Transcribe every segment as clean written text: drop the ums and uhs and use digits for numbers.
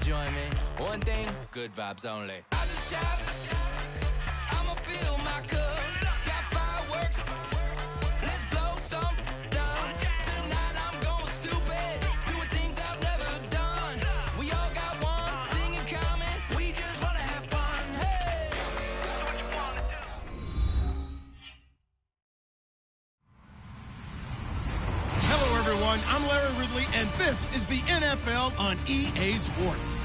join me. One thing, good vibes only. I just tapped, I'ma fill my cup. Got fireworks, let's blow some dumb. Tonight I'm going stupid, doing things I've never done. We all got one thing in common, we just wanna have fun. Hey! Do what you wanna do. Hello, everyone. I'm Larry Ridley, and this is the NFL on EA Sports.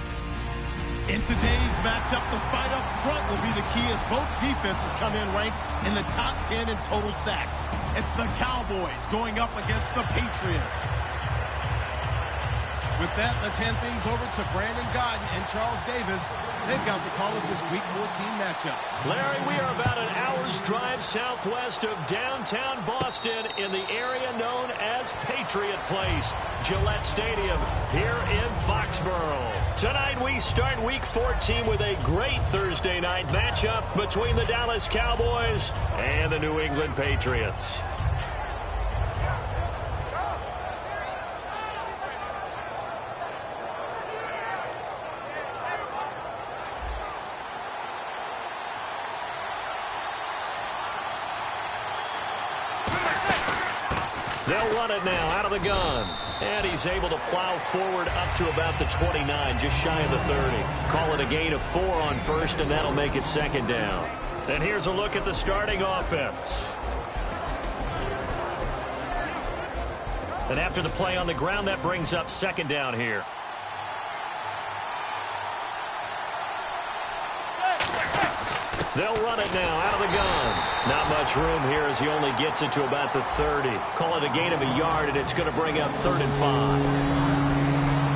In today's matchup, the fight up front will be the key as both defenses come in ranked in the top 10 in total sacks. It's the Cowboys going up against the Patriots. With that, let's hand things over to Brandon Godden and Charles Davis. They've got the call of this Week 14 matchup. Larry, we are about an hour's drive southwest of downtown Boston in the area known as Patriot Place, Gillette Stadium, here in Foxborough. Tonight we start Week 14 with a great Thursday night matchup between the Dallas Cowboys and the New England Patriots. They'll run it now out of the gun. And he's able to plow forward up to about the 29, just shy of the 30. Call it a gain of 4 on first, and that'll make it second down. And here's a look at the starting offense. And after the play on the ground, that brings up second down here. They'll run it now out of the gun. Not much room here as he only gets it to about the 30. Call it a gain of a yard, and it's going to bring up 3rd and 5.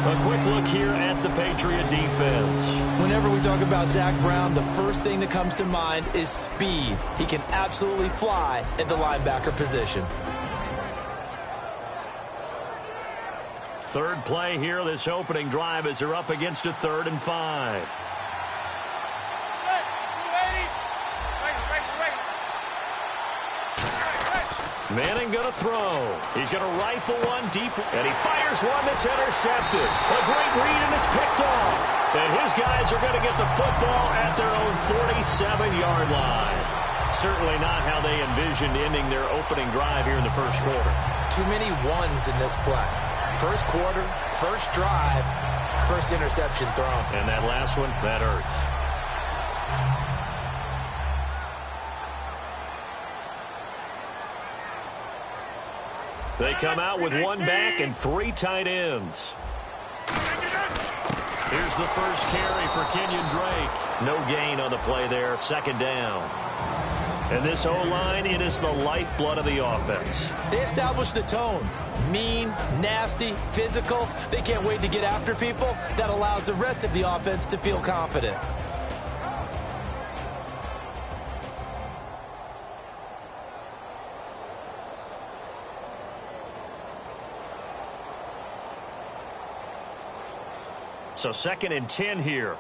A quick look here at the Patriot defense. Whenever we talk about Zach Brown, the first thing that comes to mind is speed. He can absolutely fly at the linebacker position. Third play here, this opening drive, as they're up against a 3rd and 5. Manning going to throw. He's going to rifle one deep, and he fires one that's intercepted. A great read, and it's picked off. And his guys are going to get the football at their own 47-yard line. Certainly not how they envisioned ending their opening drive here in the first quarter. Too many ones in this play. First quarter, first drive, first interception thrown. And that last one, that hurts. They come out with one back and 3 tight ends. Here's the first carry for Kenyon Drake. No gain on the play there, second down. And this O-line, it is the lifeblood of the offense. They establish the tone. Mean, nasty, physical. They can't wait to get after people. That allows the rest of the offense to feel confident. So 2nd and 10 here.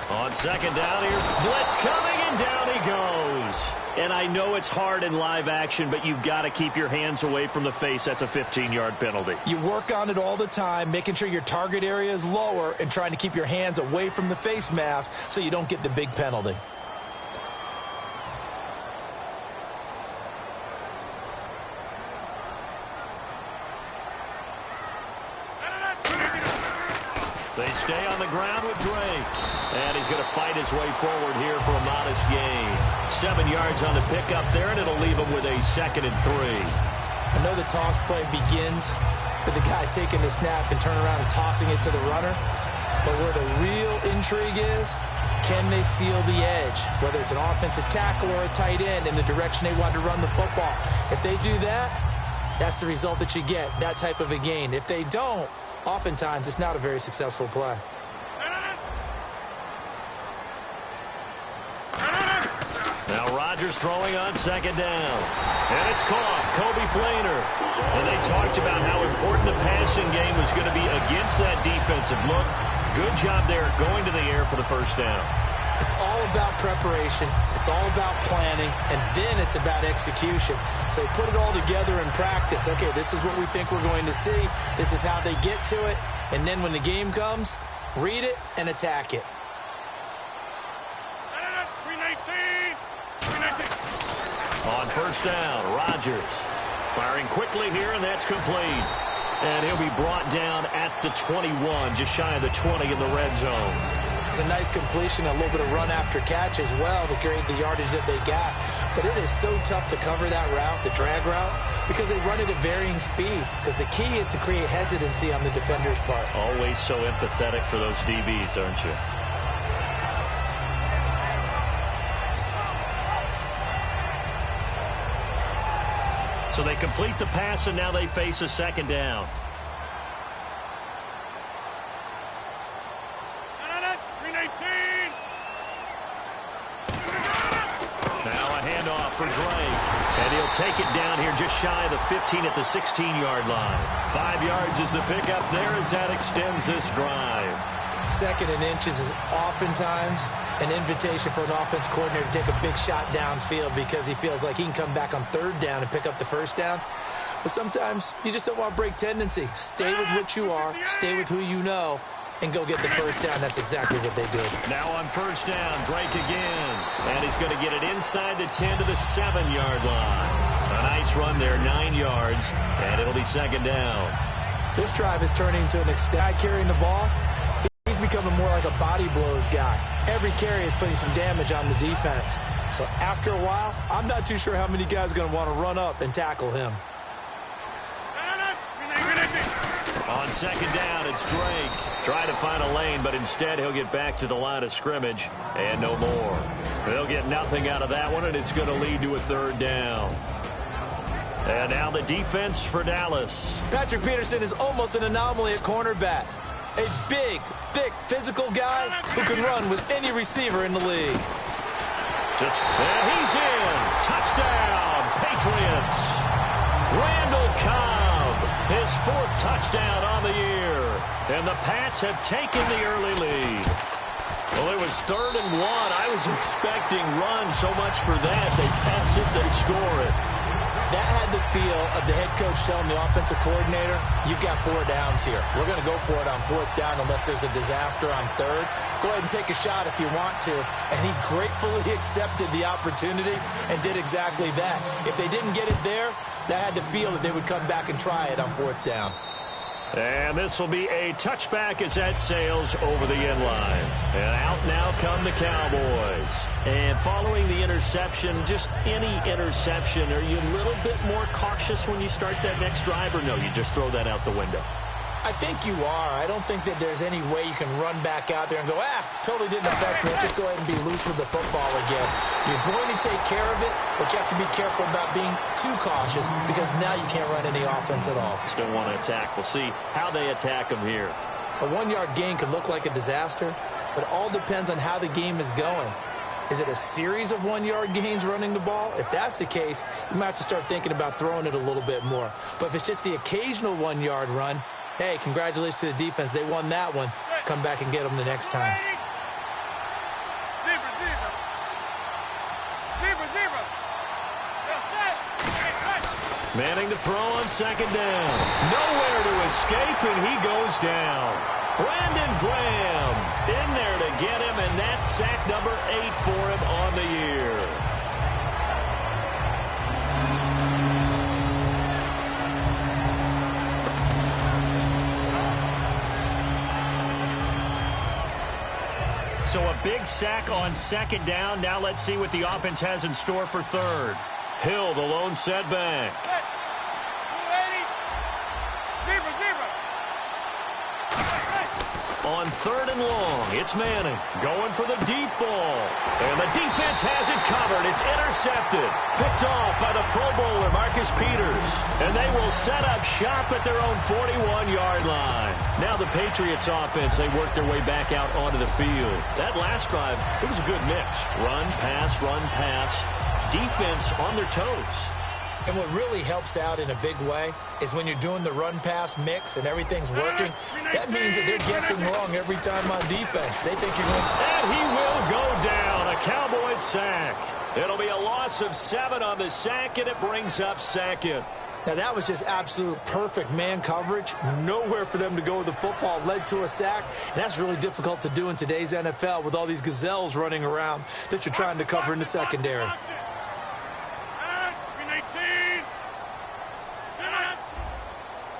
On second down here, blitz coming, and down he goes. And I know it's hard in live action, but you've got to keep your hands away from the face. That's a 15-yard penalty. You work on it all the time, making sure your target area is lower and trying to keep your hands away from the face mask so you don't get the big penalty. They stay on the ground with Drake. And he's going to fight his way forward here for a modest gain. 7 yards on the pickup there, and it'll leave him with a 2nd and 3. I know the toss play begins with the guy taking the snap and turning around and tossing it to the runner. But where the real intrigue is, can they seal the edge? Whether it's an offensive tackle or a tight end in the direction they want to run the football. If they do that, that's the result that you get, that type of a gain. If they don't, oftentimes it's not a very successful play. Now Rodgers throwing on second down. And it's caught. Kobe Flainer. And they talked about how important the passing game was going to be against that defensive look. Good job there going to the air for the first down. It's all about preparation. It's all about planning, and then it's about execution. So they put it all together in practice. Okay, this is what we think we're going to see. This is how they get to it. And then when the game comes, read it and attack it. On first down, Rodgers firing quickly here, and that's complete. And he'll be brought down at the 21, just shy of the 20 in the red zone. It's a nice completion, a little bit of run after catch as well to create the yardage that they got. But it is so tough to cover that route, the drag route, because they run it at varying speeds. Because the key is to create hesitancy on the defender's part. Always so empathetic for those DBs, aren't you? So they complete the pass, and now they face a second down. Now a handoff for Drake. And he'll take it down here just shy of the 15 at the 16-yard line. 5 yards is the pickup there as that extends this drive. Second and inches is oftentimes an invitation for an offense coordinator to take a big shot downfield because he feels like he can come back on third down and pick up the first down. But sometimes you just don't want to break tendency. Stay with what you are, stay with who you know, and go get the first down. That's exactly what they did. Now on first down, Drake again. And he's going to get it inside the 10 to the 7-yard line. A nice run there, 9 yards, and it'll be second down. This drive is turning into an extended carrying the ball. He's becoming more like a body blows guy. Every carry is putting some damage on the defense. So after a while, I'm not too sure how many guys are going to want to run up and tackle him. On second down, it's Drake. Trying to find a lane, but instead he'll get back to the line of scrimmage and no more. They'll get nothing out of that one, and it's going to lead to a third down. And now the defense for Dallas. Patrick Peterson is almost an anomaly at cornerback. A big, thick, physical guy who can run with any receiver in the league. And he's in. Touchdown, Patriots. Randall Cobb, his 4th touchdown on the year. And the Pats have taken the early lead. Well, it was 3rd and 1. I was expecting run so much for that. They pass it, they score it. That had the feel of the head coach telling the offensive coordinator, you've got 4 downs here. We're going to go for it on 4th down unless there's a disaster on 3rd. Go ahead and take a shot if you want to. And he gratefully accepted the opportunity and did exactly that. If they didn't get it there, that had the feel that they would come back and try it on 4th down. And this will be a touchback as that sails over the end line. And out now come the Cowboys. And following the interception, just any interception, are you a little bit more cautious when you start that next drive, or no, you just throw that out the window? I think you are. I don't think that there's any way you can run back out there and go, totally didn't affect me. Let's just go ahead and be loose with the football again. You're going to take care of it, but you have to be careful about being too cautious because now you can't run any offense at all. Still want to attack. We'll see how they attack them here. A 1-yard gain could look like a disaster, but it all depends on how the game is going. Is it a series of 1-yard gains running the ball? If that's the case, you might have to start thinking about throwing it a little bit more. But if it's just the occasional 1-yard run, hey, congratulations to the defense. They won that one. Come back and get them the next time. Manning to throw on second down. Nowhere to escape, and he goes down. Brandon Graham in there to get him, and that's sack number 8 for him on the year. So a big sack on second down. Now let's see what the offense has in store for 3rd. Hill, the lone setback. On 3rd and long, it's Manning going for the deep ball. And the defense has it covered. It's intercepted. Picked off by the Pro Bowler, Marcus Peters. And they will set up shop at their own 41-yard line. Now the Patriots offense, they work their way back out onto the field. That last drive, it was a good mix. Run, pass, defense on their toes. And what really helps out in a big way is when you're doing the run-pass mix and everything's working, that means that they're guessing wrong every time on defense. They think you're going... And he will will go down. A Cowboys sack. It'll be a loss of 7 on the sack, and it brings up second. Now, that was just absolute perfect man coverage. Nowhere for them to go with the football. Led to a sack, and that's really difficult to do in today's NFL with all these gazelles running around that you're trying to cover in the secondary.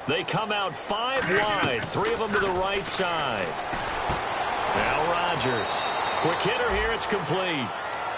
They come out 5 wide, 3 of them to the right side. Now Rodgers. Quick hitter here, it's complete.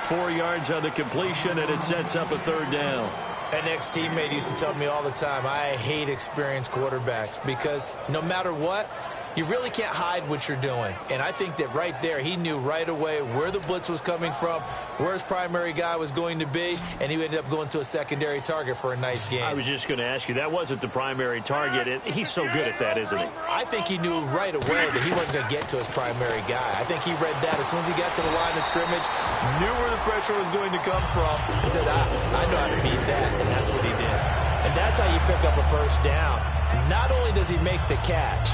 4 yards on the completion, and it sets up a 3rd down. An ex-teammate used to tell me all the time, I hate experienced quarterbacks because no matter what, you really can't hide what you're doing. And I think that right there, he knew right away where the blitz was coming from, where his primary guy was going to be, and he ended up going to a secondary target for a nice game. I was just going to ask you, that wasn't the primary target. He's so good at that, isn't he? I think he knew right away that he wasn't going to get to his primary guy. I think he read that as soon as he got to the line of scrimmage, knew where the pressure was going to come from, and said, I know how to beat that, and that's what he did. And that's how you pick up a 1st down. Not only does he make the catch,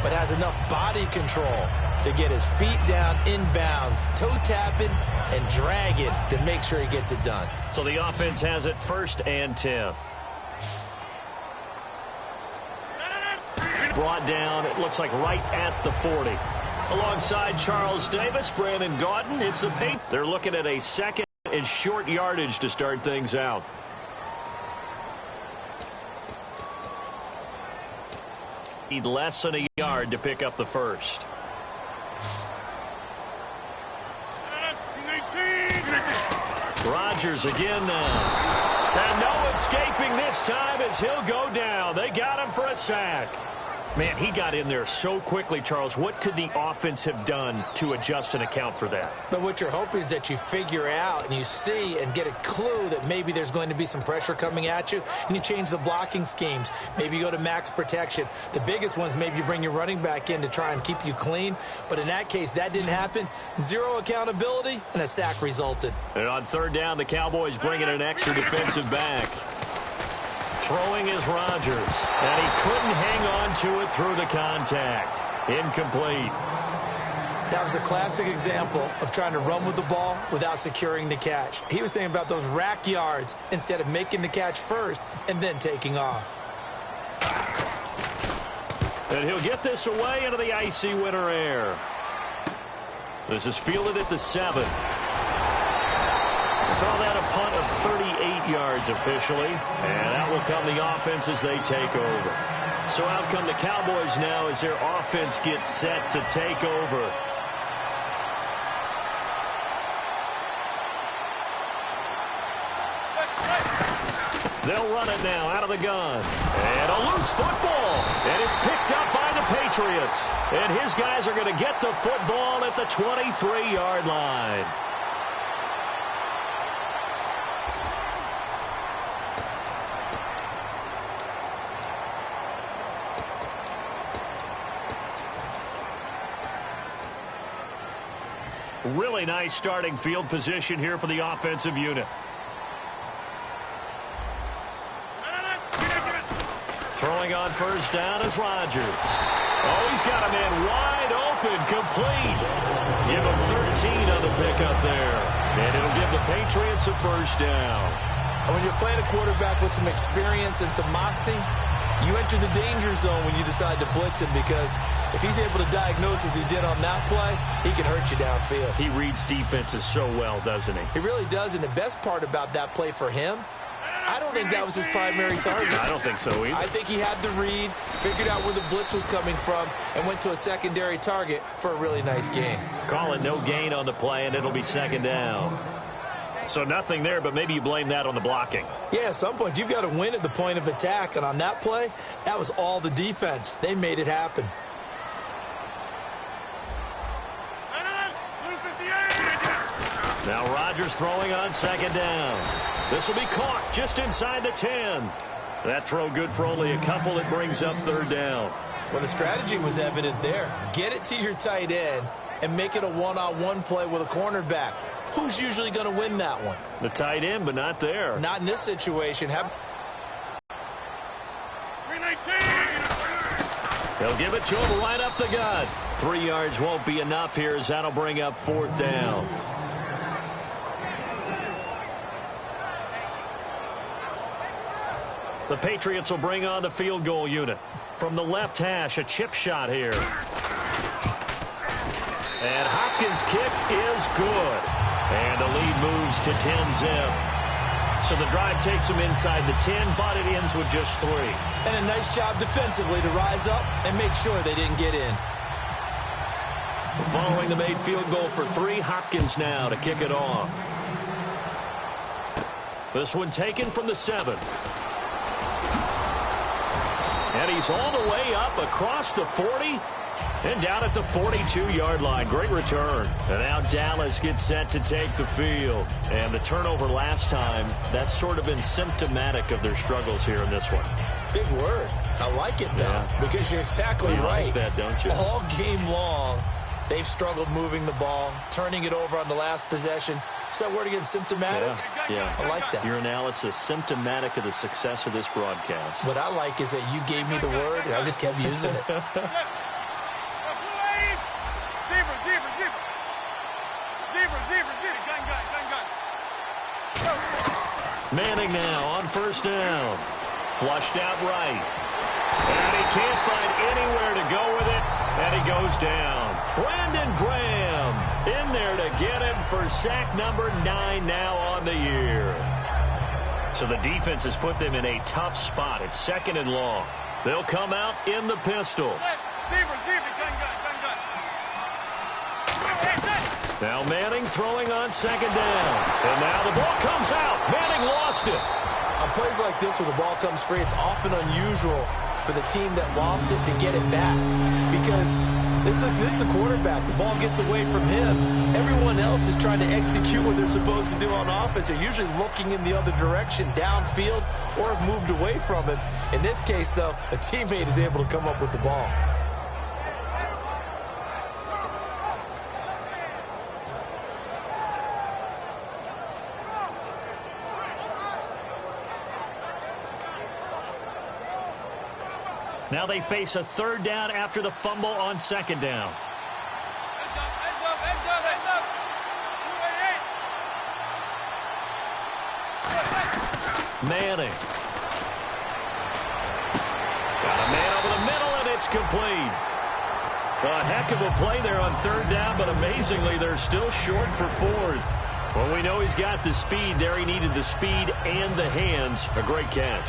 but has enough body control to get his feet down inbounds, toe tapping and dragging to make sure he gets it done. So the offense has it 1st and 10. Brought down, it looks like right at the 40. Alongside Charles Davis, Brandon Gaudin, it's a paint. They're looking at a 2nd and short yardage to start things out. Need less than a yard to pick up the 1st. Rodgers again now. And no escaping this time as he'll go down. They got him for a sack. Man, he got in there so quickly, Charles. What could the offense have done to adjust and account for that? But what you're hoping is that you figure out and you see and get a clue that maybe there's going to be some pressure coming at you, and you change the blocking schemes. Maybe you go to max protection. The biggest ones, maybe you bring your running back in to try and keep you clean. But in that case, that didn't happen. 0 accountability, and a sack resulted. And on 3rd down, the Cowboys bring in an extra defensive back. Throwing is Rodgers, and he couldn't hang on to it through the contact. Incomplete. That was a classic example of trying to run with the ball without securing the catch. He was thinking about those rack yards instead of making the catch first and then taking off. And he'll get this away into the icy winter air. This is fielded at the 7. Call that a punt of 38 yards officially. And that will come the offense as they take over. So out come the Cowboys now as their offense gets set to take over. They'll run it now out of the gun. And a loose football. And it's picked up by the Patriots. And his guys are going to get the football at the 23-yard line. Really nice starting field position here for the offensive unit. Throwing on 1st down is Rodgers. Oh, he's got a man wide open, complete. Give him 13 on the pickup there. And it'll give the Patriots a 1st down. And when you're playing a quarterback with some experience and some moxie, you enter the danger zone when you decide to blitz him, because if he's able to diagnose as he did on that play, he can hurt you downfield. He reads defenses so well, doesn't he? He really does, and the best part about that play for him, I don't think that was his primary target. I don't think so either. I think he had the read, figured out where the blitz was coming from, and went to a secondary target for a really nice gain. Call it no gain on the play, and it'll be 2nd down. So nothing there, but maybe you blame that on the blocking. Yeah, at some point, you've got to win at the point of attack. And on that play, that was all the defense. They made it happen. Now Rodgers throwing on 2nd down. This will be caught just inside the 10. That throw good for only a couple. It brings up 3rd down. Well, the strategy was evident there. Get it to your tight end and make it a one-on-one play with a cornerback. Who's usually going to win that one? The tight end, but not there. Not in this situation. They'll give it to him right up the gut. 3 yards won't be enough here as that'll bring up 4th down. The Patriots will bring on the field goal unit. From the left hash, a chip shot here. And Hopkins' kick is good. And the lead moves to 10-zip. So the drive takes them inside the 10, but it ends with just 3. And a nice job defensively to rise up and make sure they didn't get in. Following the made field goal for 3, Hopkins now to kick it off. This one taken from the 7. And he's all the way up across the 40 and down at the 42-yard line. Great return. And now Dallas gets set to take the field. And the turnover last time, that's sort of been symptomatic of their struggles here in this one. Big word. I like it, though, because you're exactly right. Like that, don't you? All game long, they've struggled moving the ball, turning it over on the last possession. Is that word again, symptomatic? Yeah. I like that. Your analysis, symptomatic of the success of this broadcast. What I like is that you gave me the word, and I just kept using it. Manning now on 1st down. Flushed out right. And he can't find anywhere to go with it, and he goes down. Brandon Graham in there to get him for sack number 9 now on the year. So the defense has put them in a tough spot. It's 2nd and long. They'll come out in the pistol. Now Manning throwing on 2nd down. And now the ball comes out. Manning lost it. On plays like this where the ball comes free, it's often unusual for the team that lost it to get it back. Because this is the quarterback. The ball gets away from him. Everyone else is trying to execute what they're supposed to do on offense. They're usually looking in the other direction, downfield, or have moved away from it. In this case, though, a teammate is able to come up with the ball. Now they face a 3rd down after the fumble on 2nd down. Manning. Got a man over the middle, and it's complete. A heck of a play there on 3rd down, but amazingly, they're still short for 4th. Well, we know he's got the speed there. He needed the speed and the hands. A great catch.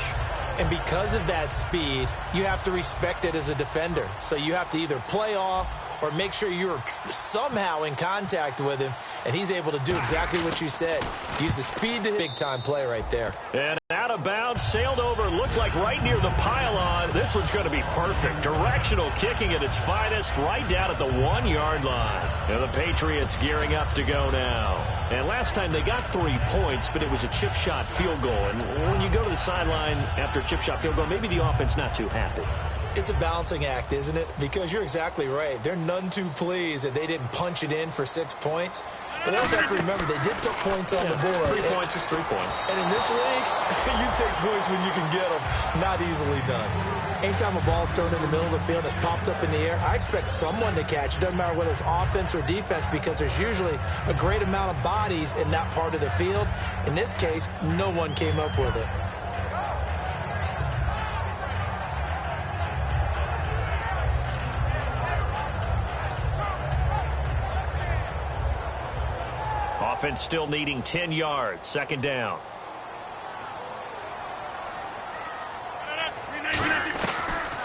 And because of that speed, you have to respect it as a defender. So you have to either play off or make sure you're somehow in contact with him, and he's able to do exactly what you said. Use the speed to big-time play right there. And out of bounds, sailed over, looked like right near the pylon. This one's going to be perfect. Directional kicking at its finest, right down at the 1-yard line. And the Patriots gearing up to go now. And last time they got 3 points, but it was a chip shot field goal. And when you go to the sideline after a chip shot field goal, maybe the offense not too happy. It's a balancing act, isn't it? Because you're exactly right. They're none too pleased that they didn't punch it in for 6 points. But they also have to remember they did put points on the board. 3 points is 3 points. And in this league, you take points when you can get them. Not easily done. Anytime a ball's thrown in the middle of the field and it's popped up in the air, I expect someone to catch. It doesn't matter whether it's offense or defense, because there's usually a great amount of bodies in that part of the field. In this case, no one came up with it. Offense still needing 10 yards. 2nd down.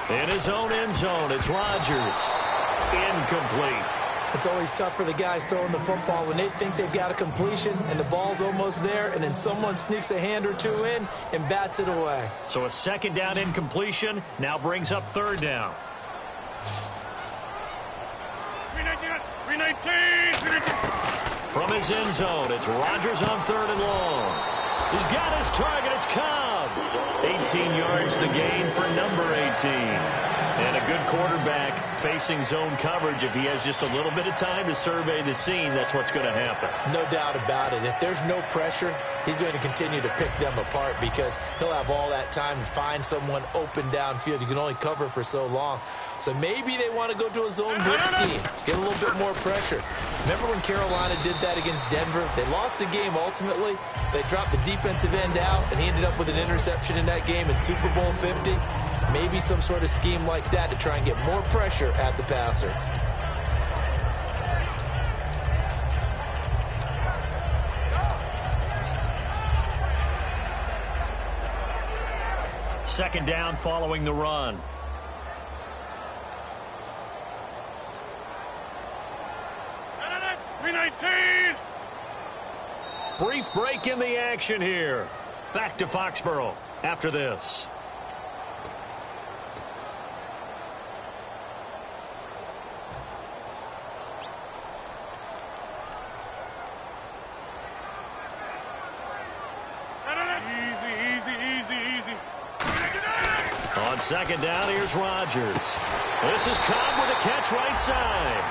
In his own end zone, it's Rodgers. Incomplete. It's always tough for the guys throwing the football when they think they've got a completion and the ball's almost there, and then someone sneaks a hand or two in and bats it away. So a 2nd down incompletion now brings up 3rd down. 319. From his end zone, it's Rodgers on 3rd and long. He's got his target. It's Cobb. 18 yards the gain for number 18. And a good quarterback facing zone coverage, if he has just a little bit of time to survey the scene, that's what's going to happen. No doubt about it. If there's no pressure, he's going to continue to pick them apart because he'll have all that time to find someone open downfield. You can only cover for so long. So maybe they want to go to a zone blitz scheme, get a little bit more pressure. Remember when Carolina did that against Denver? They lost the game ultimately. They dropped the defensive end out, and he ended up with an interception in that game in Super Bowl 50. Maybe some sort of scheme like that to try and get more pressure at the passer. Second down following the run. Brief break in the action here. Back to Foxborough after this. On second down, here's Rodgers. This is Cobb with a catch right side.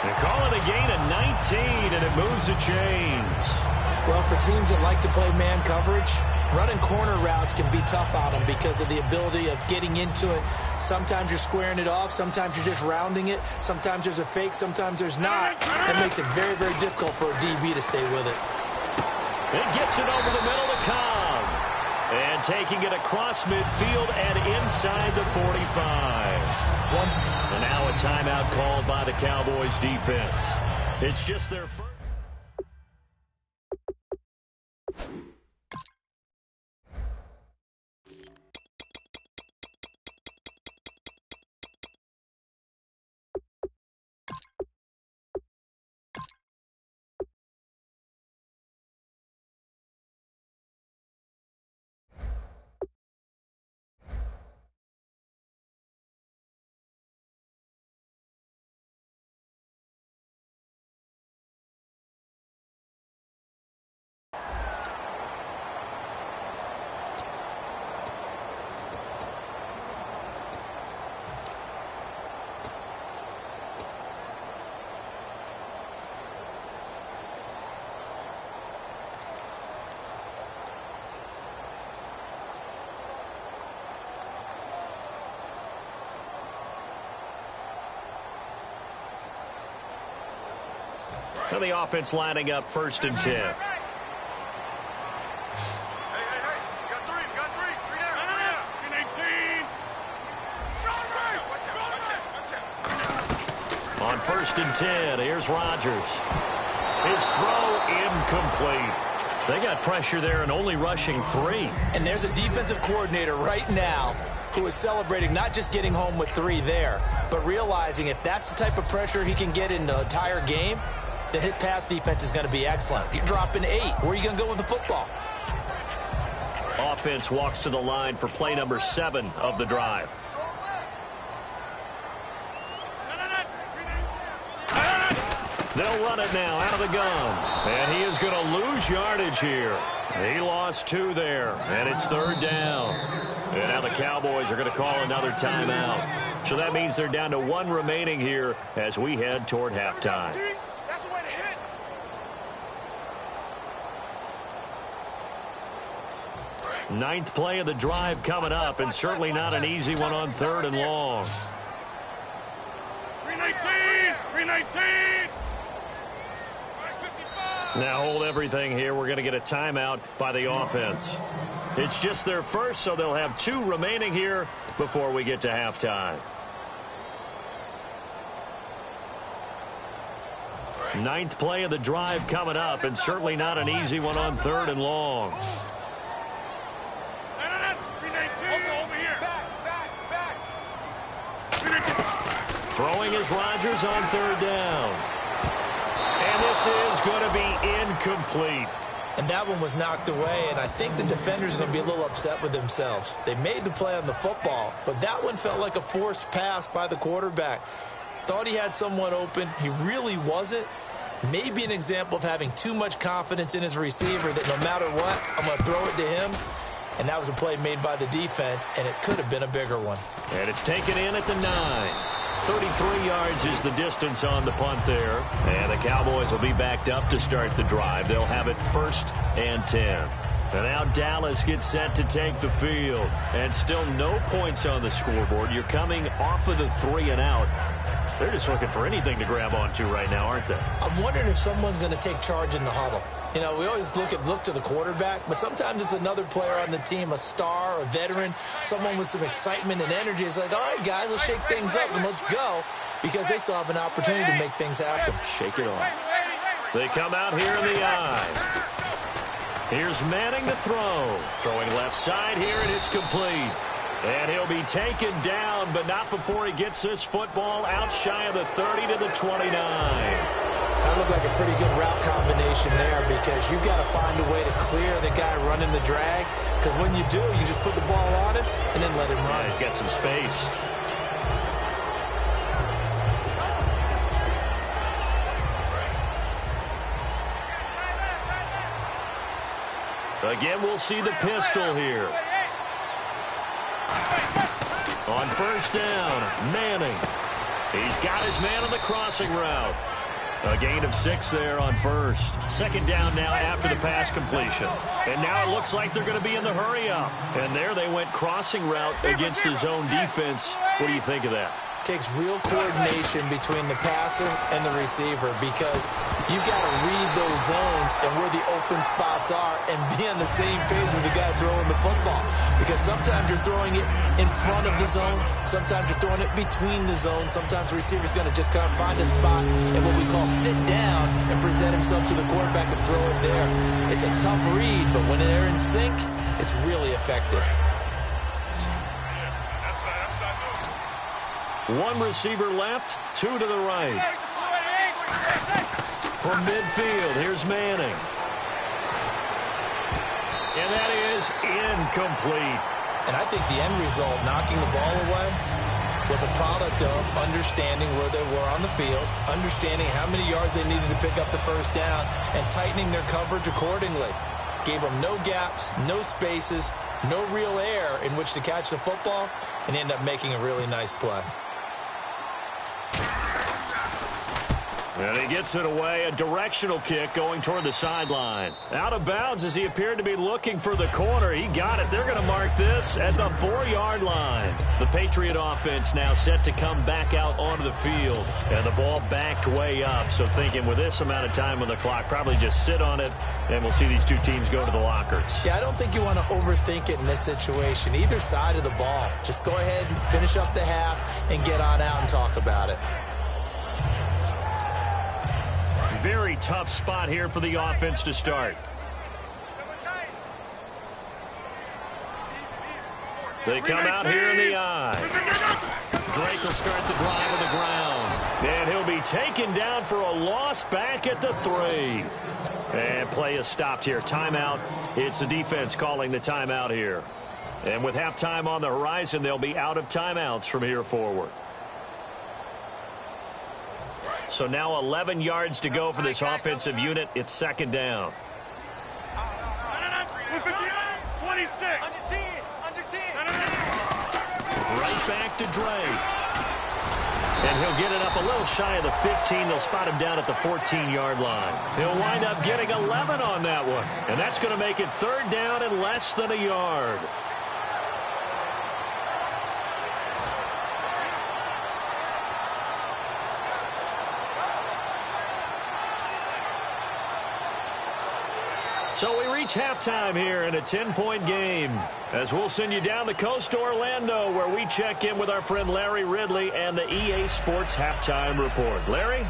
They call it a gain of 19, and it moves the chains. Well, for teams that like to play man coverage, running corner routes can be tough on them because of the ability of getting into it. Sometimes you're squaring it off. Sometimes you're just rounding it. Sometimes there's a fake. Sometimes there's not. It makes it very, very difficult for a DB to stay with it. It gets it over the middle to Cobb. And taking it across midfield and inside the 45. And now a timeout called by the Cowboys defense. It's just their first. And the offense lining up 1st and 10. On 1st and 10, here's Rodgers. His throw incomplete. They got pressure there and only rushing 3. And there's a defensive coordinator right now who is celebrating not just getting home with 3 there, but realizing if that's the type of pressure he can get in the entire game, then his pass defense is going to be excellent. You're dropping 8. Where are you going to go with the football? Offense walks to the line for play number 7 of the drive. They'll run it now out of the gun. And he is going to lose yardage here. He lost 2 there, and it's 3rd down. And now the Cowboys are going to call another timeout. So that means they're down to 1 remaining here as we head toward halftime. Ninth play of the drive coming up, and certainly not an easy one on 3rd and long. 319! Now hold everything here. We're going to get a timeout by the offense. It's just their first, so they'll have 2 remaining here before we get to halftime. Ninth play of the drive coming up, and certainly not an easy one on 3rd and long. Throwing is Rodgers on 3rd down. And this is going to be incomplete. And that one was knocked away, and I think the defenders are going to be a little upset with themselves. They made the play on the football, but that one felt like a forced pass by the quarterback. Thought he had someone open. He really wasn't. Maybe an example of having too much confidence in his receiver that no matter what, I'm going to throw it to him. and that was a play made by the defense, and it could have been a bigger one. And it's taken in at the 9. 33 yards is the distance on the punt there. And the Cowboys will be backed up to start the drive. They'll have it 1st and 10. And now Dallas gets set to take the field. And still no points on the scoreboard. You're coming off of the 3 and out. They're just looking for anything to grab onto right now, aren't they? I'm wondering if someone's going to take charge in the huddle. You know, we always look to the quarterback, but sometimes it's another player on the team, a star, a veteran, someone with some excitement and energy. It's like, all right, guys, let's shake things up and let's go, because they still have an opportunity to make things happen. Shake it off. They come out here in the eye. Here's Manning to throw. Throwing left side here, and it's complete. And he'll be taken down, but not before he gets this football out shy of the 30 to the 29. That looked like a pretty good route combination there, because you've got to find a way to clear the guy running the drag, because when you do, you just put the ball on him and then let him run. Yeah, he's got some space. Again, we'll see the pistol here. On 1st down, Manning. He's got his man on the crossing route. A gain of 6 there on 1st. 2nd down now after the pass completion. And now it looks like they're going to be in the hurry-up. And there they went crossing route against the zone defense. What do you think of that? Takes real coordination between the passer and the receiver, because you've got to read those zones and where the open spots are and be on the same page with the guy throwing the football. Because sometimes you're throwing it in front of the zone, sometimes you're throwing it between the zones, sometimes the receiver's going to just kind of find a spot and what we call sit down and present himself to the quarterback and throw it there. It's a tough read, but when they're in sync, it's really effective. One receiver left, 2 to the right. From midfield, here's Manning. And that is incomplete. And I think the end result, knocking the ball away, was a product of understanding where they were on the field, understanding how many yards they needed to pick up the 1st down, and tightening their coverage accordingly. Gave them no gaps, no spaces, no real air in which to catch the football, and end up making a really nice play. And he gets it away, a directional kick going toward the sideline. Out of bounds as he appeared to be looking for the corner. He got it. They're going to mark this at the 4-yard line. The Patriot offense now set to come back out onto the field. And the ball backed way up. So thinking with this amount of time on the clock, probably just sit on it, and we'll see these two teams go to the lockers. Yeah, I don't think you want to overthink it in this situation. Either side of the ball. Just go ahead and finish up the half and get on out and talk about it. Very tough spot here for the offense to start. They come out here in the eye. Drake will start the drive on the ground. And he'll be taken down for a loss back at the 3. And play is stopped here. Timeout. It's the defense calling the timeout here. And with halftime on the horizon, they'll be out of timeouts from here forward. So now 11 yards to go for this offensive unit. It's 2nd down. 26. Right back to Drake. And he'll get it up a little shy of the 15. They'll spot him down at the 14-yard line. He'll wind up getting 11 on that one. And that's going to make it 3rd down and less than a yard. So we reach halftime here in a 10-point game, as we'll send you down the coast to Orlando, where we check in with our friend Larry Ridley and the EA Sports Halftime Report. Larry?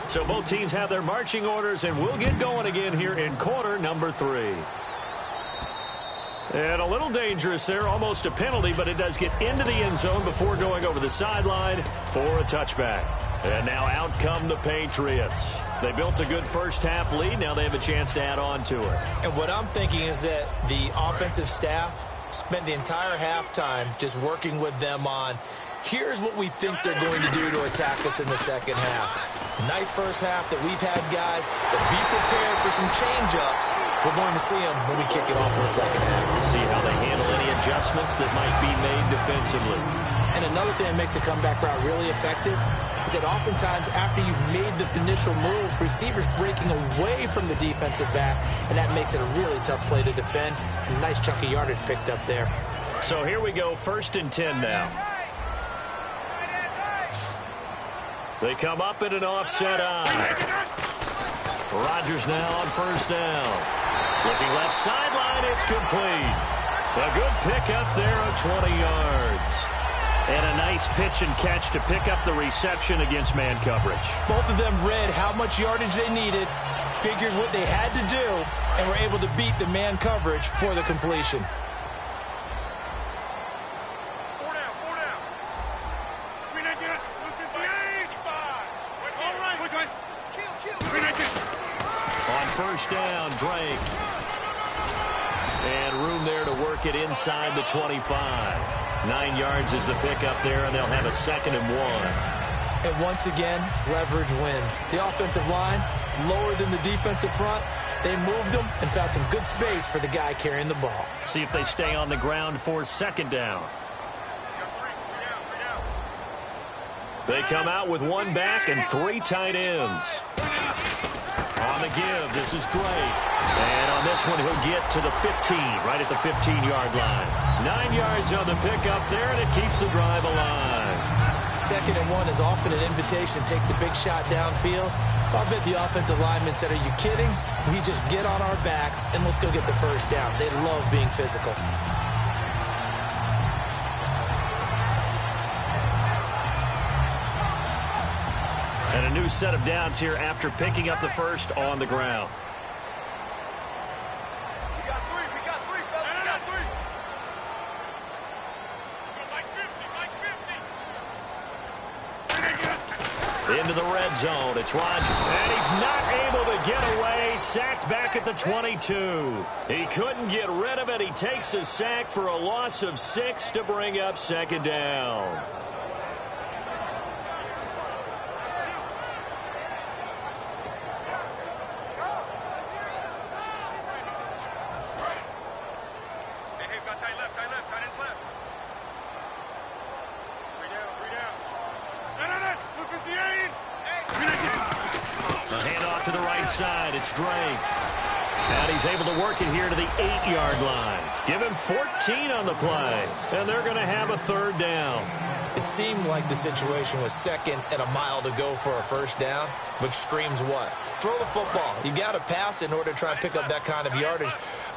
So both teams have their marching orders, and we'll get going again here in quarter number 3. And a little dangerous there, almost a penalty, but it does get into the end zone before going over the sideline for a touchback. And now out come the Patriots. They built a good first half lead. Now they have a chance to add on to it. And what I'm thinking is that the offensive staff spent the entire halftime just working with them on, Here's what we think they're going to do to attack us in the second half. Nice first half that we've had, guys, but be prepared for some change-ups. We're going to see them when we kick it off in the second half. See how they handle any adjustments that might be made defensively. And another thing that makes the comeback route really effective is that oftentimes after you've made the initial move, receivers breaking away from the defensive back, and that makes it a really tough play to defend. A nice chunk of yardage picked up there. So here we go, 1st and 10 now. They come up in an offset eye. Rodgers now on 1st down. Looking left sideline, it's complete. A good pickup there of 20 yards. And a nice pitch and catch to pick up the reception against man coverage. Both of them read how much yardage they needed, figured what they had to do, and were able to beat the man coverage for the completion. On 1st down, Drake. And room there to work it inside the 25. 9 yards is the pickup there, and they'll have a 2nd and 1. And once again, leverage wins. The offensive line, lower than the defensive front. They moved them and found some good space for the guy carrying the ball. See if they stay on the ground for 2nd down. They come out with 1 back and 3 tight ends. On the give, this is Drake. And on this one, he'll get to the 15, right at the 15-yard line. 9 yards on the pickup there, and it keeps the drive alive. 2nd and 1 is often an invitation to take the big shot downfield. I bet the offensive linemen said, are you kidding? We just get on our backs, and let's go get the 1st down. They love being physical. And a new set of downs here after picking up the 1st on the ground. We got 3, fellas, we got 3. Like 50. Into the red zone, it's Rodgers. And he's not able to get away, sacked back at the 22. He couldn't get rid of it. He takes a sack for a loss of 6 to bring up 2nd down. It's Drake. And he's able to work it here to the 8-yard line. Give him 14 on the play. And they're going to have a 3rd down. It seemed like the situation was 2nd and a mile to go for a 1st down, which screams what? Throw the football. You got to pass in order to try and pick up that kind of yardage.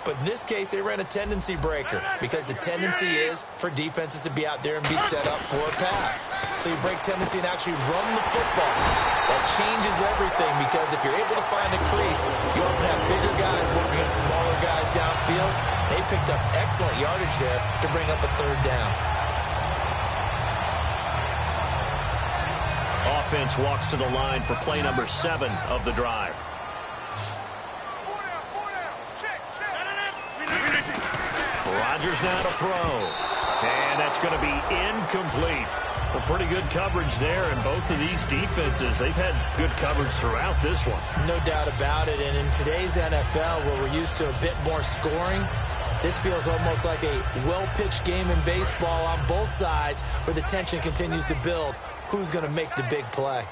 But in this case, they ran a tendency breaker because the tendency is for defenses to be out there and be set up for a pass. So you break tendency and actually run the football. That changes everything because if you're able to find a crease, you often have bigger guys working against smaller guys downfield. They picked up excellent yardage there to bring up a 3rd down. Offense walks to the line for play number 7 of the drive. Rodgers now to throw. And that's going to be incomplete. Well, pretty good coverage there, and both of these defenses, they've had good coverage throughout this one. No doubt about it, and in today's NFL, where we're used to a bit more scoring, this feels almost like a well-pitched game in baseball on both sides, where the tension continues to build. Who's going to make the big play?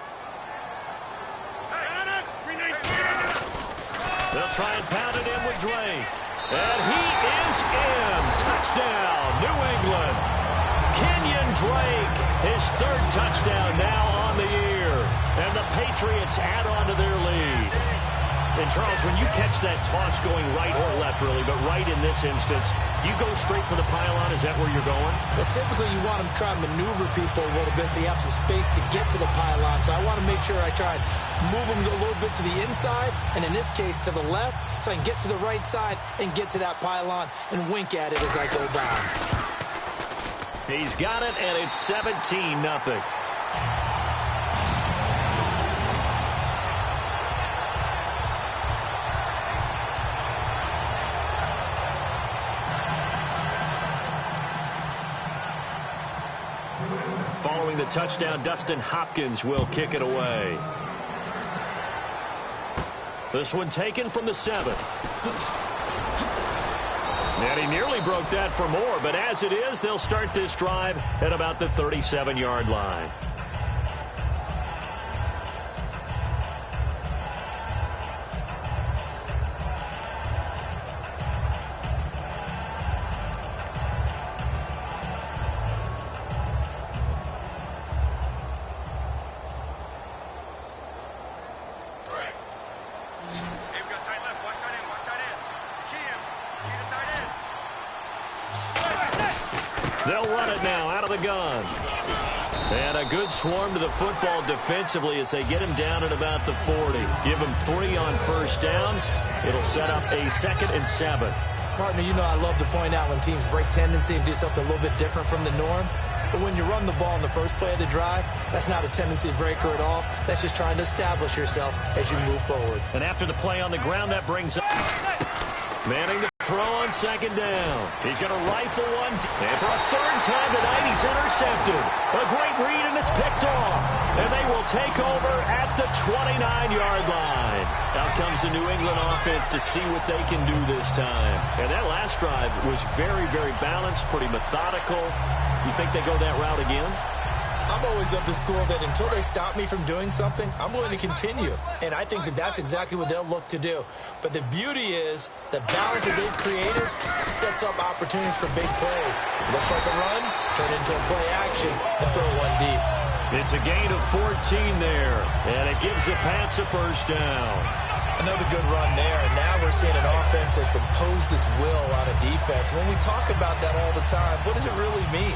They'll try and pound it in with Drake. And he is in. Touchdown, New England. Kenyon Drake, his 3rd touchdown now on the year. And the Patriots add on to their lead. And, Charles, when you catch that toss going right or left, really, but right in this instance, do you go straight for the pylon? Is that where you're going? Well, typically you want to try and maneuver people a little bit so you have some space to get to the pylon. So I want to make sure I try and move them a little bit to the inside, and in this case to the left, so I can get to the right side and get to that pylon and wink at it as I go by. He's got it, and it's 17-0. scoring the touchdown. Dustin Hopkins will kick it away. This one taken from the 7. And he nearly broke that for more, but as it is, they'll start this drive at about the 37-yard line. They'll run it now out of the gun. And a good swarm to the football defensively as they get him down at about the 40. Give him 3 on first down. It'll set up a 2nd and 7. Partner, you know I love to point out when teams break tendency and do something a little bit different from the norm. But when you run the ball in the first play of the drive, that's not a tendency breaker at all. That's just trying to establish yourself as you move forward. And after the play on the ground, that brings up Manning to throw on 2nd down. He's going to rifle one. And for a 3rd time tonight, he's intercepted. A great read, and it's picked off. And they will take over at the 29-yard line. Out comes the New England offense to see what they can do this time. And that last drive was very, very balanced, pretty methodical. You think they go that route again? I'm always of the school that until they stop me from doing something, I'm willing to continue. And I think that that's exactly what they'll look to do. But the beauty is the balance that they've created sets up opportunities for big plays. Looks like a run, turn into a play action, and throw one deep. It's a gain of 14 there, and it gives the Pats a first down. Another good run there, and now we're seeing an offense that's imposed its will on a defense. When we talk about that all the time, what does it really mean?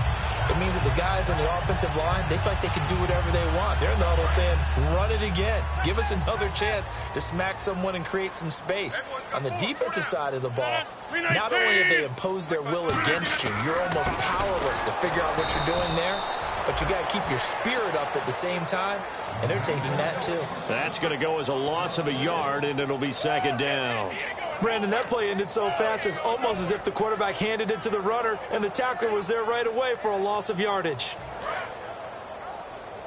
It means that the guys on the offensive line, they feel like they can do whatever they want. They're in the huddle saying, run it again. Give us another chance to smack someone and create some space. On the defensive side of the ball, not only have they imposed their will against you, you're almost powerless to figure out what you're doing there, but you got to keep your spirit up at the same time, and they're taking that too. That's going to go as a loss of a yard, and it'll be 2nd down. Brandon, that play ended so fast, it's almost as if the quarterback handed it to the runner, and the tackler was there right away for a loss of yardage.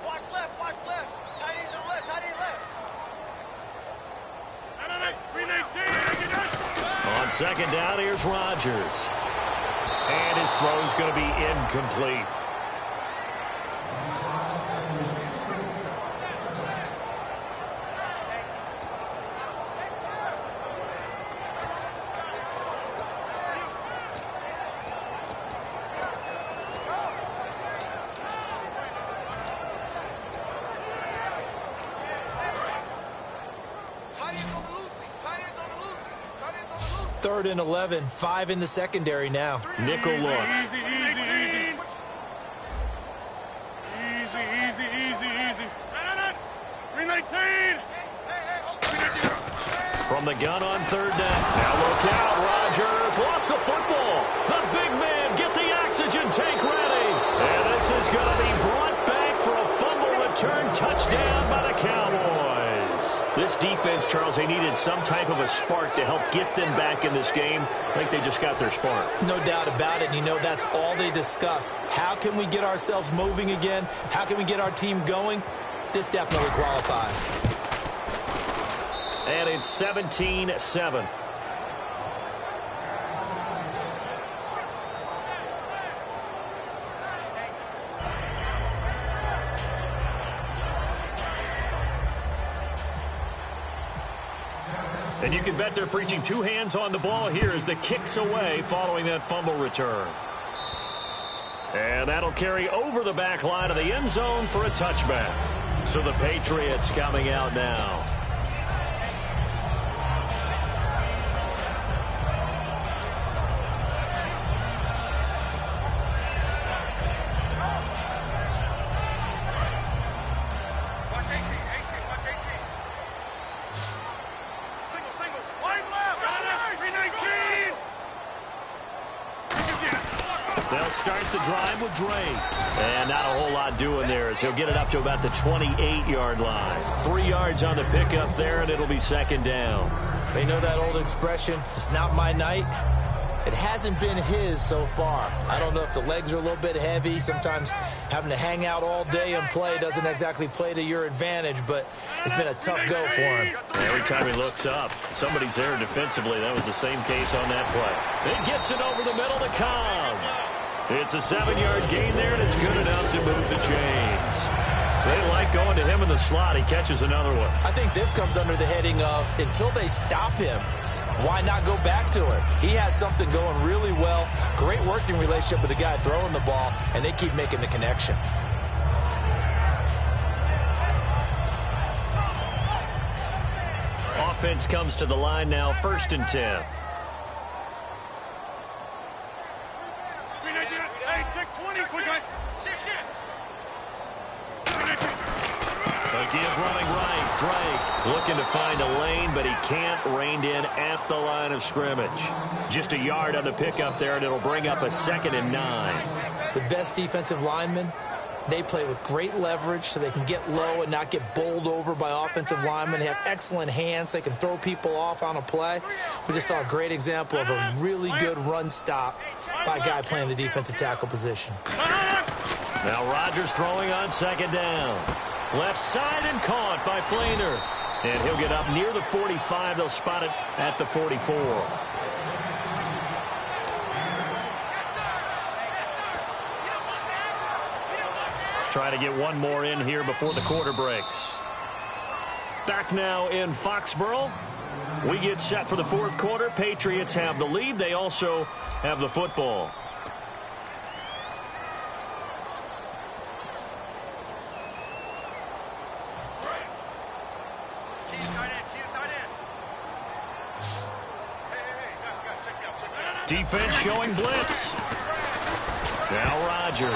Watch left, watch left. Tight end to the left, tight end left. On 2nd down, here's Rodgers. And his throw's going to be incomplete. Third and 11, 5 in the secondary now. Nickel look. Easy. From the gun on 3rd down. Now look out, Rodgers lost the football. The big man, get the oxygen tank ready. And this is going to be brought back for a fumble return touchdown by the Cowboys. This defense, Charles, they needed some type of a spark to help get them back in this game. I think they just got their spark. No doubt about it. And you know, that's all they discussed. How can we get ourselves moving again? How can we get our team going? This definitely qualifies. And it's 17-7. And you can bet they're preaching 2 hands on the ball here as the kick's away following that fumble return. And that'll carry over the back line of the end zone for a touchback. So the Patriots coming out now. They'll start the drive with Drake. And not a whole lot doing there as he'll get it up to about the 28-yard line. 3 yards on the pickup there, and it'll be 2nd down. They know that old expression, it's not my night. It hasn't been his so far. I don't know if the legs are a little bit heavy. Sometimes having to hang out all day and play doesn't exactly play to your advantage, but it's been a tough go for him. Every time he looks up, somebody's there defensively. That was the same case on that play. He gets it over the middle to Cobb. It's a 7-yard gain there, and it's good enough to move the chains. They like going to him in the slot. He catches another one. I think this comes under the heading of until they stop him, why not go back to it? He has something going really well. Great working relationship with the guy throwing the ball, and they keep making the connection. Offense comes to the line now, 1st and 10. Give running right. Drake looking to find a lane, but he can't. Reined in at the line of scrimmage. Just a yard on the pickup there, and it'll bring up a 2nd and 9. The best defensive linemen, they play with great leverage so they can get low and not get bowled over by offensive linemen. They have excellent hands. They can throw people off on a play. We just saw a great example of a really good run stop by a guy playing the defensive tackle position. Now Rodgers throwing on 2nd down. Left side and caught by Flainer. And he'll get up near the 45. They'll spot it at the 44. Try to get one more in here before the quarter breaks. Back now in Foxborough. We get set for the 4th quarter. Patriots have the lead. They also have the football. Defense showing blitz. Now Rodgers.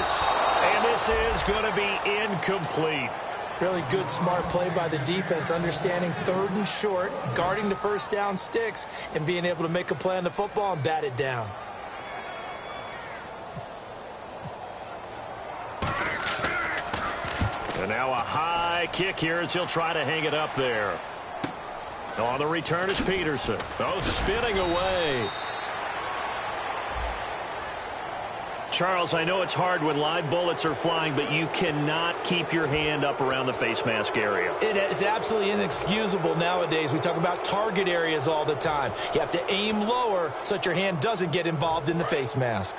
And this is going to be incomplete. Really good, smart play by the defense, understanding 3rd and short, guarding the 1st down sticks, and being able to make a play on the football and bat it down. And now a high kick here as he'll try to hang it up there. On the return is Peterson. Oh, spinning away. Charles, I know it's hard when live bullets are flying, but you cannot keep your hand up around the face mask area. It is absolutely inexcusable nowadays. We talk about target areas all the time. You have to aim lower so that your hand doesn't get involved in the face mask.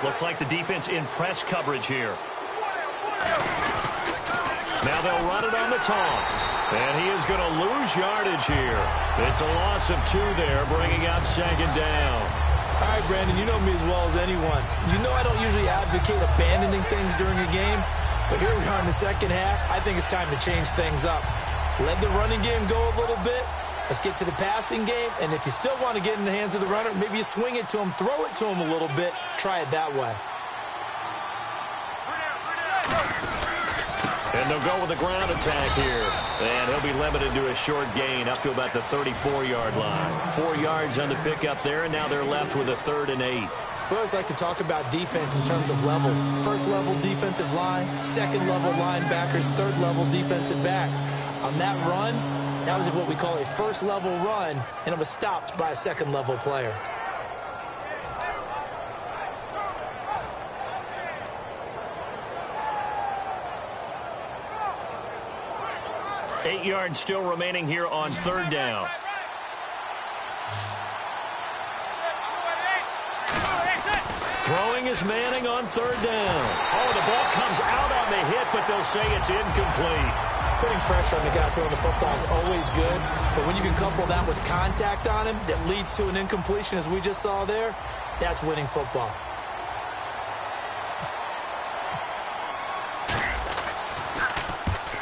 Looks like the defense in press coverage here. Now they'll run it on the toss. And he is going to lose yardage here. It's a loss of 2 there, bringing up 2nd down. All right, Brandon, you know me as well as anyone. You know I don't usually advocate abandoning things during a game, but here we are in the 2nd half. I think it's time to change things up. Let the running game go a little bit. Let's get to the passing game, and if you still want to get in the hands of the runner, maybe you swing it to him, throw it to him a little bit, try it that way. And they'll go with a ground attack here. And he'll be limited to a short gain up to about the 34-yard line. 4 yards on the pickup there, and now they're left with a 3rd and 8. We always like to talk about defense in terms of levels. 1st level defensive line, 2nd level linebackers, 3rd level defensive backs. On that run, that was what we call a 1st level run, and it was stopped by a 2nd level player. Eight yards still remaining here on 3rd down. Throwing is Manning on 3rd down. Oh, the ball comes out on the hit, but they'll say it's incomplete. Putting pressure on the guy throwing the football is always good, but when you can couple that with contact on him that leads to an incompletion, as we just saw there, that's winning football.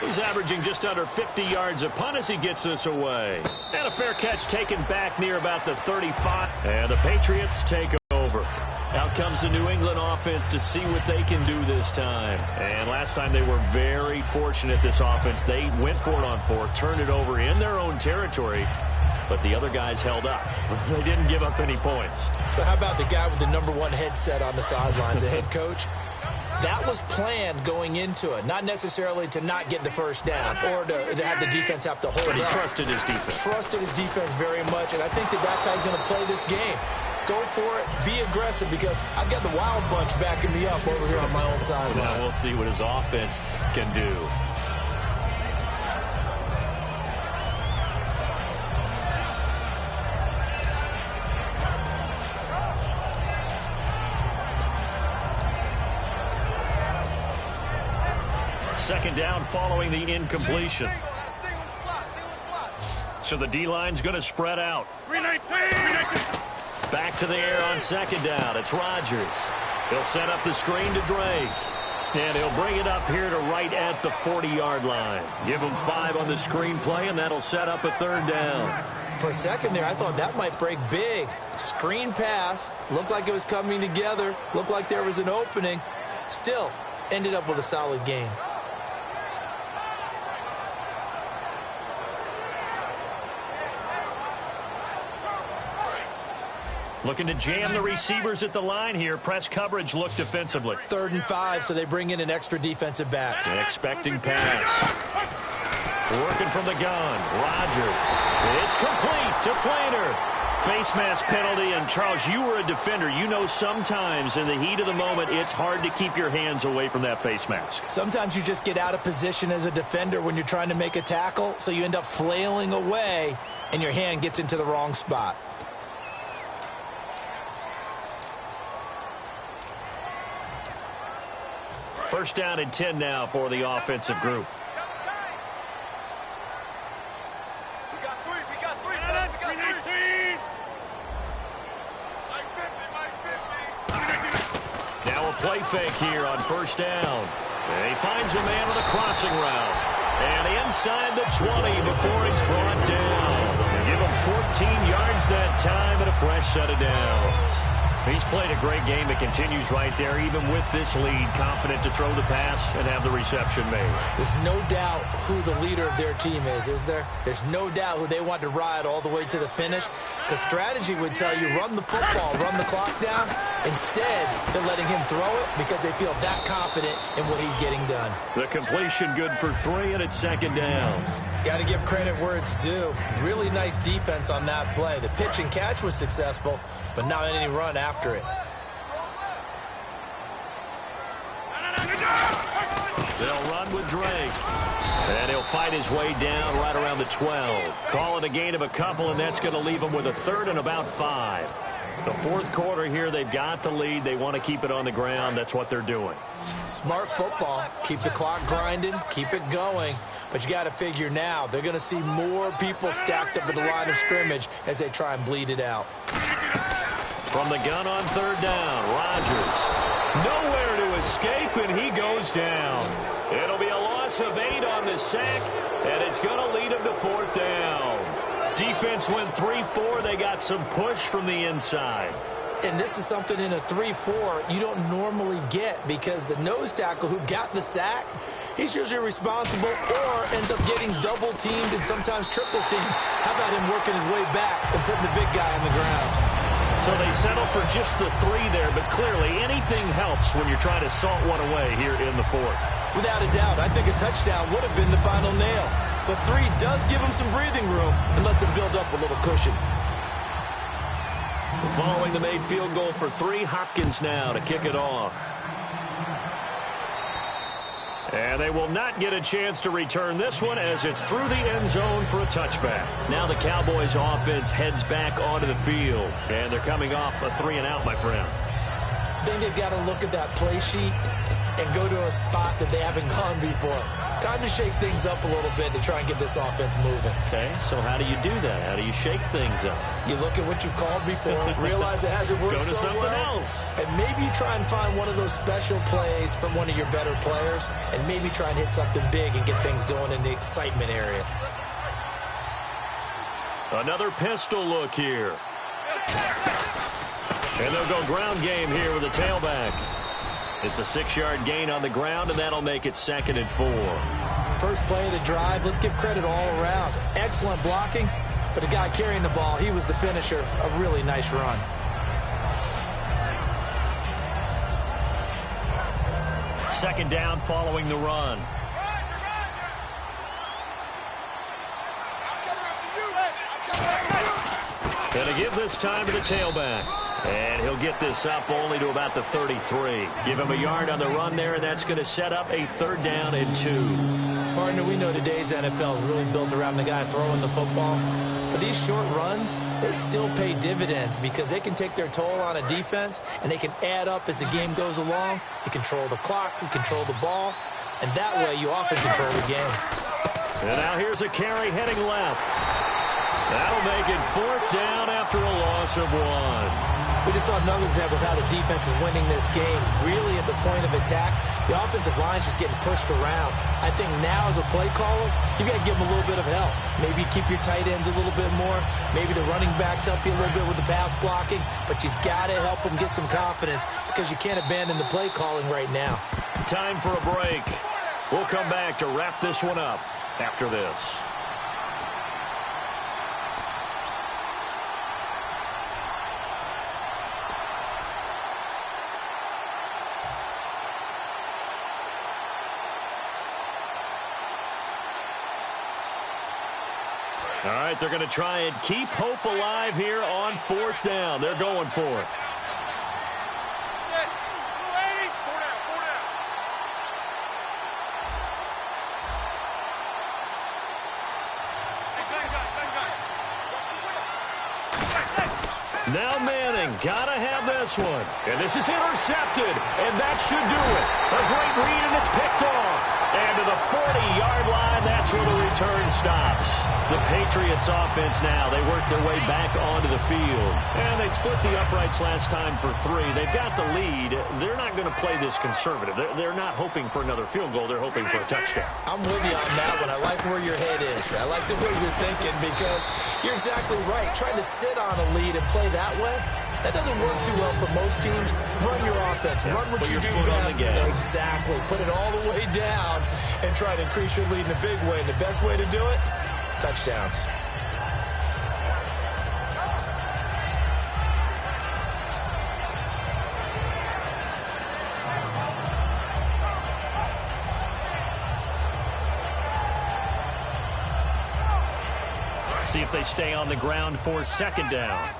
He's averaging just under 50 yards a punt as he gets this away. And a fair catch taken back near about the 35. And the Patriots take over. Out comes the New England offense to see what they can do this time. And last time they were very fortunate, this offense. They went for it on 4, turned it over in their own territory, but the other guys held up. They didn't give up any points. So how about the guy with the #1 headset on the sidelines, the head coach? that was planned going into it, not necessarily to not get the first down or to have the defense have to hold But he up. trusted his defense. Trusted his defense very much, and I think that's how he's going to play this game. Go for it. Be aggressive, because I've got the wild bunch backing me up over here on my own sideline. Now we'll see what his offense can do. Second down following the incompletion. So the D-line's going to spread out. Back to the air on second down. It's Rodgers. He'll set up the screen to Drake. And he'll bring it up here to right at the 40-yard line. Give him 5 on the screen play, and that'll set up a third down. For a second there, I thought that might break big. Screen pass. Looked like it was coming together. Looked like there was an opening. Still, ended up with a solid game. Looking to jam the receivers at the line here. Press coverage look defensively. 3rd and 5, so they bring in an extra defensive back. Expecting pass. Working from the gun. Rodgers. It's complete to Flainer. Face mask penalty, and Charles, you were a defender. You know sometimes in the heat of the moment, it's hard to keep your hands away from that face mask. Sometimes you just get out of position as a defender when you're trying to make a tackle, so you end up flailing away, and your hand gets into the wrong spot. First down and 10 now for the offensive group. We got three. We got three. Now a play fake here on first down. And he finds a man with a crossing route. And inside the 20 before he's brought down. Give him 14 yards that time and a fresh set of downs. He's played a great game. It continues right there, even with this lead, confident to throw the pass and have the reception made. There's no doubt who the leader of their team is there? There's no doubt who they want to ride all the way to the finish. Because strategy would tell you, run the football, run the clock down. Instead, they're letting him throw it because they feel that confident in what he's getting done. The completion good for 3, and it's second down. Got to give credit where it's due. Really nice defense on that play. The pitch and catch was successful, but not any run after it. They'll run with Drake. And he'll fight his way down right around the 12. Call it a gain of a couple, and that's going to leave him with a 3rd and about 5. The 4th quarter here, they've got the lead. They want to keep it on the ground. That's what they're doing. Smart football. Keep the clock grinding. Keep it going. But you got to figure now, they're going to see more people stacked up at the line of scrimmage as they try and bleed it out. From the gun on 3rd down, Rodgers. Nowhere to escape, and he goes down. It'll be a loss of 8 on the sack, and it's going to lead him to 4th down. Defense went 3-4. They got some push from the inside. And this is something in a 3-4 you don't normally get, because the nose tackle who got the sack, he's usually responsible or ends up getting double-teamed and sometimes triple-teamed. How about him working his way back and putting the big guy on the ground? So they settle for just the 3 there, but clearly anything helps when you're trying to salt one away here in the 4th. Without a doubt, I think a touchdown would have been the final nail. But 3 does give him some breathing room and lets him build up a little cushion. Following the made field goal for 3, Hopkins now to kick it off. And they will not get a chance to return this one as it's through the end zone for a touchback. Now the Cowboys offense heads back onto the field. And they're coming off a 3-and-out, my friend. I think they've got to look at that play sheet and go to a spot that they haven't gone before. Time to shake things up a little bit to try and get this offense moving. Okay, so how do you do that? How do you shake things up? You look at what you've called before, realize it hasn't worked Go to so something well, else. and maybe try and find one of those special plays from one of your better players, and maybe try and hit something big and get things going in the excitement area. Another pistol look here. And they'll go ground game here with a tailback. It's a 6-yard gain on the ground, and that'll make it 2nd and 4. First play of the drive, let's give credit all around. Excellent blocking, but the guy carrying the ball, he was the finisher. A really nice run. Second down following the run. Going to give this time to the tailback. And he'll get this up only to about the 33. Give him a yard on the run there, and that's going to set up a 3rd down and 2. Partner, we know today's NFL is really built around the guy throwing the football. But these short runs, they still pay dividends because they can take their toll on a defense, and they can add up as the game goes along. You control the clock, you control the ball, and that way you often control the game. And now here's a carry heading left. That'll make it 4th down after a loss of 1. We just saw another example of how the defense is winning this game. Really at the point of attack, the offensive line's just getting pushed around. I think now as a play caller, you got to give them a little bit of help. Maybe keep your tight ends a little bit more. Maybe the running backs help you a little bit with the pass blocking. But you've got to help them get some confidence because you can't abandon the play calling right now. Time for a break. We'll come back to wrap this one up after this. All right, they're going to try and keep hope alive here on 4th down. They're going for it. Now Manning, gotta have this one. And this is intercepted, and that should do it. A great read, and it's picked off. And to the 40-yard line, that's where the return stops. The Patriots offense now, they work their way back onto the field. And they split the uprights last time for 3. They've got the lead. They're not going to play this conservative. They're not hoping for another field goal. They're hoping for a touchdown. I'm with you on that one. I like where your head is. I like the way you're thinking because you're exactly right. Trying to sit on a lead and play that way, that doesn't work too well for most teams. Run your offense. Run what you do best. Exactly. Put it all the way down and try to increase your lead in a big way. And the best way to do it, touchdowns. See if they stay on the ground for 2nd down.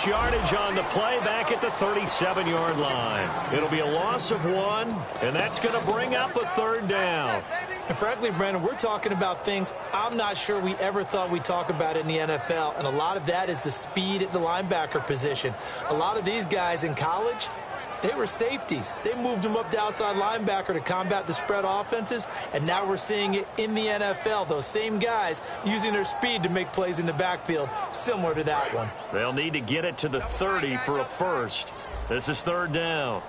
Yardage on the play back at the 37-yard line. It'll be a loss of 1, and that's going to bring up a 3rd down. And frankly, Brandon, we're talking about things I'm not sure we ever thought we'd talk about in the NFL, and a lot of that is the speed at the linebacker position. A lot of these guys in college, they were safeties. They moved them up to outside linebacker to combat the spread offenses, and now we're seeing it in the NFL. Those same guys using their speed to make plays in the backfield, similar to that one. They'll need to get it to the 30 for a first. This is 3rd down.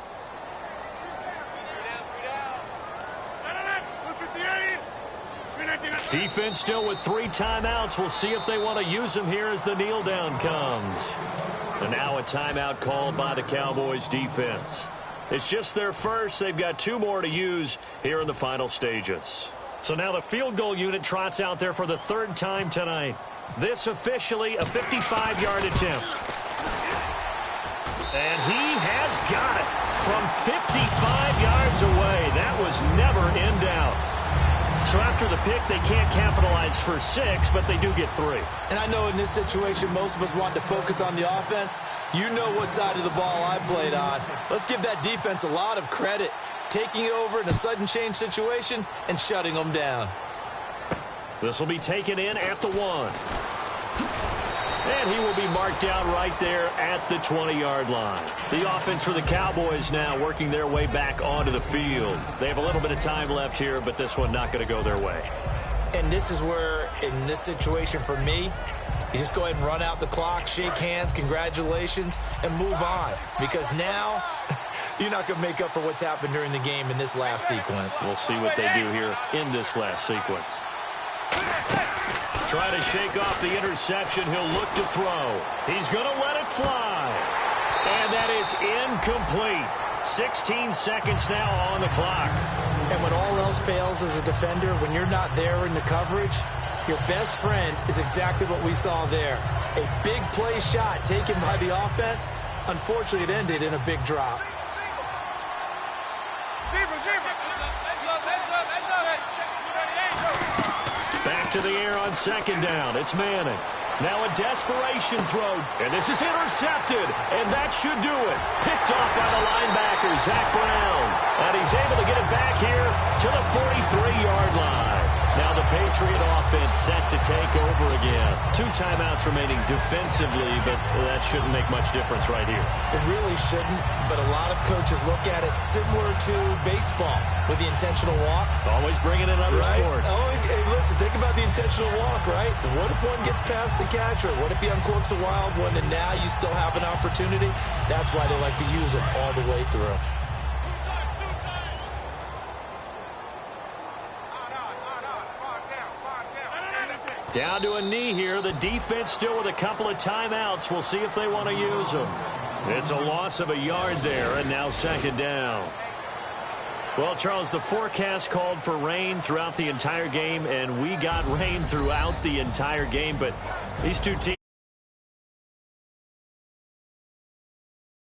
Defense still with 3 timeouts. We'll see if they want to use them here as the kneel down comes. And now a timeout called by the Cowboys defense. It's just their first. They've got 2 more to use here in the final stages. So now the field goal unit trots out there for the 3rd time tonight. This officially a 55-yard attempt. And he has got it from 55 yards away. That was never in doubt. So after the pick, they can't capitalize for 6, but they do get 3. And I know in this situation, most of us want to focus on the offense. You know what side of the ball I played on. Let's give that defense a lot of credit, taking over in a sudden change situation and shutting them down. This will be taken in at the 1. And he will be marked down right there at the 20-yard line. The offense for the Cowboys now working their way back onto the field. They have a little bit of time left here, but this one not going to go their way. And this is where, in this situation for me, you just go ahead and run out the clock, shake hands, congratulations, and move on. Because now you're not going to make up for what's happened during the game in this last sequence. We'll see what they do here in this last sequence. Try to shake off the interception. He'll look to throw. He's going to let it fly. And that is incomplete. 16 seconds now on the clock. And when all else fails as a defender, when you're not there in the coverage, Your best friend is exactly what we saw there. A big play shot taken by the offense. Unfortunately, it ended in a big drop. Back to the air on second down. It's Manning. Now a desperation throw, and this is intercepted, and that should do it. Picked off by the linebacker, Zach Brown. And he's able to get it back here to the 43-yard line. Now the Patriot offense set to take over again. 2 timeouts remaining defensively, but that shouldn't make much difference right here. It really shouldn't, but a lot of coaches look at it similar to baseball with the intentional walk. Always bringing in other sports. Always, hey, listen, think about the intentional walk, right? What if one gets past the catcher? What if he uncorks a wild one and now you still have an opportunity? That's why they like to use it all the way through. Down to a knee here. The defense still with a couple of timeouts. We'll see if they want to use them. It's a loss of a yard there, and now second down. Well, Charles, the forecast called for rain throughout the entire game, and we got rain throughout the entire game, but these two teams